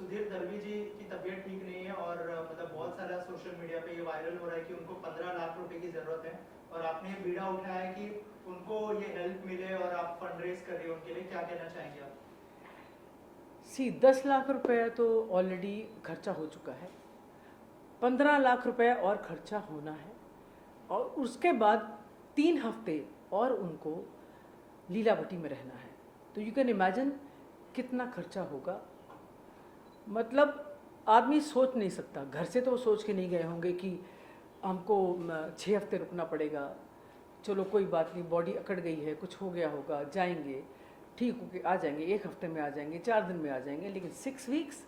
सुधीर दलवी जी की तबीयत ठीक नहीं है और मतलब बहुत सारा सोशल मीडिया पे ये वायरल हो रहा है कि उनको 15 लाख रुपए की ज़रूरत है और आपने ये बीड़ा उठाया है कि उनको ये हेल्प मिले और आप फंड रेज कर रही हो उनके लिए, क्या कहना चाहेंगे आप? 10 लाख रुपए तो ऑलरेडी खर्चा हो चुका है, 15 लाख रुपए और खर्चा होना है, और उसके बाद 3 हफ्ते और उनको लीलावती में रहना है। तो यू कैन इमेजिन कितना खर्चा होगा। मतलब आदमी सोच नहीं सकता, घर से तो वो सोच के नहीं गए होंगे कि हमको 6 हफ्ते रुकना पड़ेगा, चलो कोई बात नहीं, बॉडी अकड़ गई है, कुछ हो गया होगा, जाएंगे, ठीक होके आ जाएंगे, 1 हफ्ते में आ जाएंगे, 4 दिन में आ जाएंगे। लेकिन 6 weeks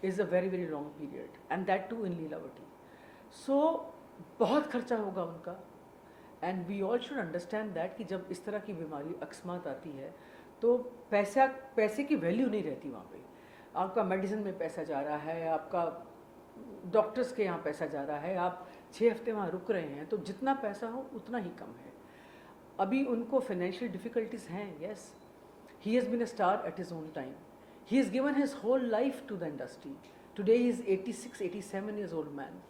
is a very very long period, and that too in Lilavati. So बहुत खर्चा होगा उनका। And we all should understand that कि जब इस तरह की बीमारी अकस्मात आती है तो पैसे की वैल्यू नहीं रहती वहाँ पे। आपका मेडिसिन में पैसा जा रहा है, आपका डॉक्टर्स के यहाँ पैसा जा रहा है, आप 6 हफ्ते वहाँ रुक रहे हैं, तो जितना पैसा हो उतना ही कम है। अभी उनको फाइनेंशियल डिफ़िकल्टीज़ हैं, yes, he has been a star at his own time, he has given his whole life to the industry. Today he is 86-87 years old man,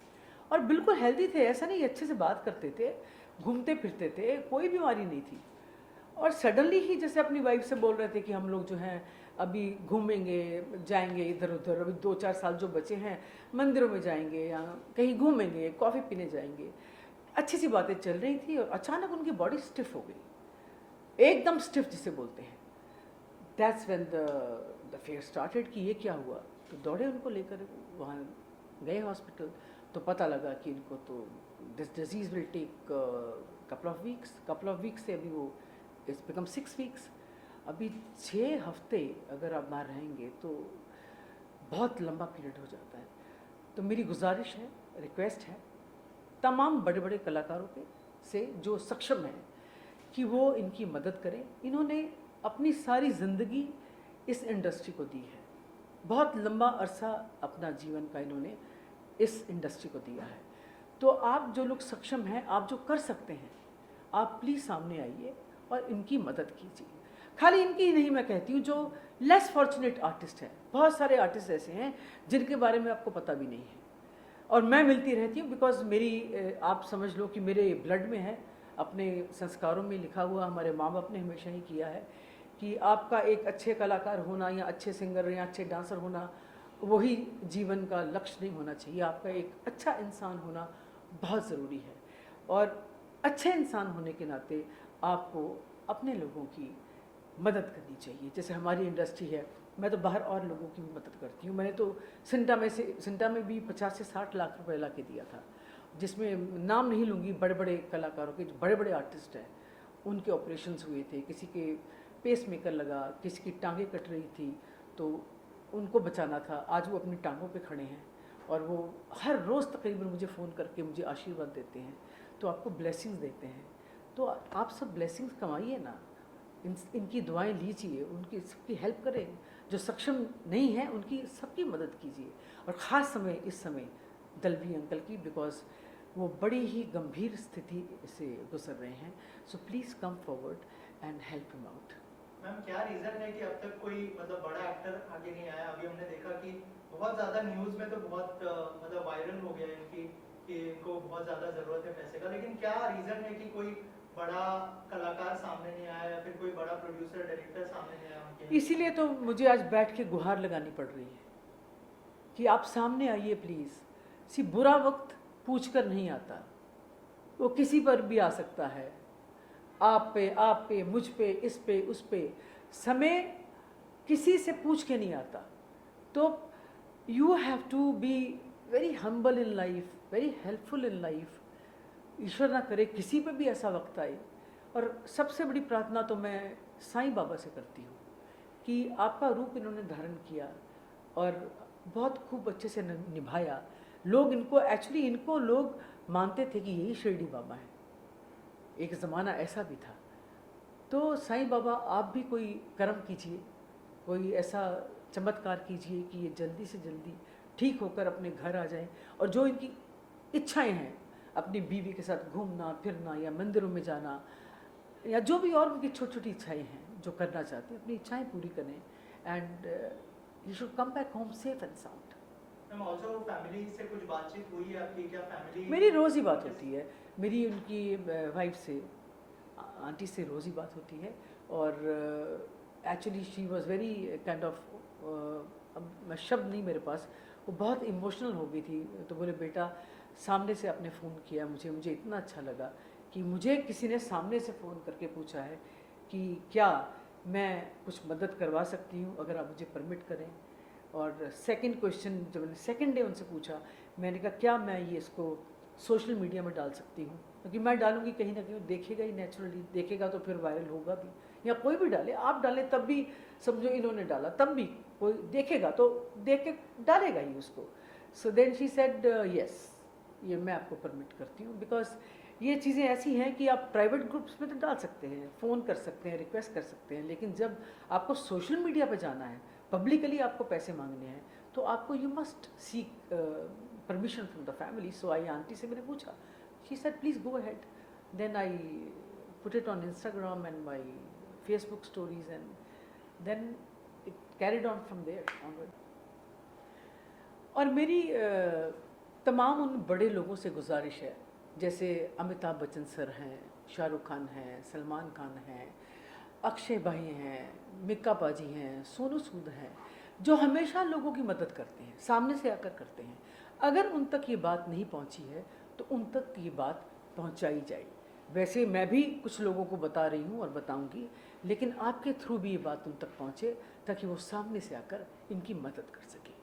और बिल्कुल हेल्दी थे, ऐसा नहीं, अच्छे से बात करते थे, घूमते फिरते थे, कोई बीमारी नहीं थी। और सडनली ही जैसे अपनी वाइफ से बोल रहे थे कि हम लोग जो हैं अभी घूमेंगे, जाएंगे इधर उधर, अभी 2-4 साल जो बचे हैं मंदिरों में जाएंगे या कहीं घूमेंगे, कॉफ़ी पीने जाएंगे, अच्छी सी बातें चल रही थी, और अचानक उनकी बॉडी स्टिफ हो गई, एकदम स्टिफ जिसे बोलते हैं। That's when the fair started कि ये क्या हुआ। तो दौड़े उनको लेकर, वहाँ गए हॉस्पिटल, तो पता लगा कि इनको तो this disease will take couple of weeks से अभी वो इट्स बिकम 6 वीक्स। अभी 6 हफ्ते अगर आप बाहर रहेंगे तो बहुत लंबा पीरियड हो जाता है। तो मेरी गुजारिश है, रिक्वेस्ट है तमाम बड़े बड़े कलाकारों के से जो सक्षम हैं कि वो इनकी मदद करें। इन्होंने अपनी सारी ज़िंदगी इस इंडस्ट्री को दी है, बहुत लंबा अरसा अपना जीवन का इन्होंने इस इंडस्ट्री को दिया है। तो आप जो लोग सक्षम हैं, आप जो कर सकते हैं, आप प्लीज़ सामने आइए और इनकी मदद कीजिए। खाली इनकी ही नहीं मैं कहती हूँ, जो लेस फॉर्चुनेट आर्टिस्ट हैं, बहुत सारे आर्टिस्ट ऐसे हैं जिनके बारे में आपको पता भी नहीं है, और मैं मिलती रहती हूँ बिकॉज मेरी आप समझ लो कि मेरे ब्लड में है, अपने संस्कारों में लिखा हुआ, हमारे माँ बाप ने हमेशा ही किया है कि आपका एक अच्छे कलाकार होना या अच्छे सिंगर या अच्छे डांसर होना वही जीवन का लक्ष्य नहीं होना चाहिए। आपका एक अच्छा इंसान होना बहुत ज़रूरी है, और अच्छे इंसान होने के नाते आपको अपने लोगों की मदद करनी चाहिए। जैसे हमारी इंडस्ट्री है, मैं तो बाहर और लोगों की भी मदद करती हूँ। मैंने तो सिंटा में भी 50 से 60 लाख रुपए ला के दिया था, जिसमें नाम नहीं लूँगी, बड़े बड़े कलाकारों के, जो बड़े बड़े आर्टिस्ट हैं, उनके ऑपरेशंस हुए थे, किसी के पेस मेकर लगा, किसी की टांगें कट रही थी, तो उनको बचाना था। आज वो अपनी टांगों पे खड़े हैं, और वो हर रोज़ तकरीबन मुझे फ़ोन करके मुझे आशीर्वाद देते हैं, तो आपको ब्लेसिंग्स देते हैं। तो आप सब ब्लेसिंग्स कमाइए ना, इनकी दुआएं लीजिए, उनकी सबकी हेल्प करें। जो सक्षम नहीं है उनकी सबकी मदद कीजिए, और ख़ास समय इस समय दलवी अंकल की, बिकॉज वो बड़ी ही गंभीर स्थिति से गुजर रहे हैं। So please come forward and help him out. Ma'am, क्या रीजन है कि अब तक कोई मतलब बड़ा एक्टर आगे नहीं आया? अभी हमने देखा कि बहुत ज़्यादा न्यूज़ में तो बहुत मतलब वायरल हो गया इनकी कि इनको बहुत ज़्यादा ज़रूरत है पैसे का, लेकिन क्या रीज़न है कि कोई बड़ा कलाकार सामने नहीं आया या फिर कोई बड़ा प्रोड्यूसर डायरेक्टर सामने नहीं आया उनके? इसीलिए तो मुझे आज बैठ के गुहार लगानी पड़ रही है कि आप सामने आइए प्लीज़। सी बुरा वक्त पूछ कर नहीं आता, वो किसी पर भी आ सकता है, आप पे, मुझ पे, इस पे, उस पे। समय किसी से पूछ के नहीं आता। तो you have to be very humble in life, very helpful in life. ईश्वर ना करे किसी पे भी ऐसा वक्त आए। और सबसे बड़ी प्रार्थना तो मैं साईं बाबा से करती हूँ कि आपका रूप इन्होंने धारण किया और बहुत खूब अच्छे से निभाया। लोग इनको लोग मानते थे कि यही शिरडी बाबा हैं, एक ज़माना ऐसा भी था। तो साईं बाबा आप भी कोई कर्म कीजिए, कोई ऐसा चमत्कार कीजिए कि ये जल्दी से जल्दी ठीक होकर अपने घर आ जाएं, और जो इनकी इच्छाएं हैं, अपनी बीवी के साथ घूमना फिरना या मंदिरों में जाना, या जो भी और उनकी छोटी छोटी इच्छाएं हैं जो करना चाहते हैं, अपनी इच्छाएं पूरी करें। And You should come back home safe and sound. Ma'am also family से कुछ बातचीत हुई है आपकी, क्या फैमिली? मेरी रोज़ ही बात होती है, मेरी उनकी वाइफ से, आंटी से रोज़ ही बात होती है। और actually she was very kind of, अब शब्द नहीं मेरे पास, वो बहुत इमोशनल हो गई थी। तो बोले बेटा सामने से आपने फ़ोन किया मुझे इतना अच्छा लगा कि मुझे किसी ने सामने से फ़ोन करके पूछा है कि क्या मैं कुछ मदद करवा सकती हूँ अगर आप मुझे परमिट करें। और सेकंड क्वेश्चन जब मैंने सेकंड डे उनसे पूछा, मैंने कहा क्या मैं ये इसको सोशल मीडिया में डाल सकती हूँ, क्योंकि मैं डालूंगी कहीं ना कहीं देखेगा ही, नेचुरली देखेगा तो फिर वायरल होगा भी, या कोई भी डाले, आप डालें तब भी, समझो इन्होंने डाला तब भी कोई देखेगा तो देख के डालेगा ही उसको। So then she said yes, ये मैं आपको परमिट करती हूँ, बिकॉज ये चीज़ें ऐसी हैं कि आप प्राइवेट ग्रुप्स में तो डाल सकते हैं, फ़ोन कर सकते हैं, रिक्वेस्ट कर सकते हैं, लेकिन जब आपको सोशल मीडिया पे जाना है, पब्लिकली आपको पैसे मांगने हैं, तो आपको you must seek permission from the family. So I aunty से मैंने पूछा, she said please go ahead. Then I put it on Instagram and my Facebook stories, and then it carried on from there onward. और मेरी तमाम उन बड़े लोगों से गुजारिश है, जैसे अमिताभ बच्चन सर हैं, शाहरुख खान हैं, सलमान खान हैं, अक्षय भाई हैं, मिक्का पाजी हैं, सोनू सूद हैं, जो हमेशा लोगों की मदद करते हैं, सामने से आकर करते हैं। अगर उन तक ये बात नहीं पहुंची है तो उन तक ये बात पहुंचाई जाएगी। वैसे मैं भी कुछ लोगों को बता रही हूँ और बताऊँगी, लेकिन आपके थ्रू भी ये बात उन तक पहुँचे ताकि वो सामने से आकर इनकी मदद कर सकें।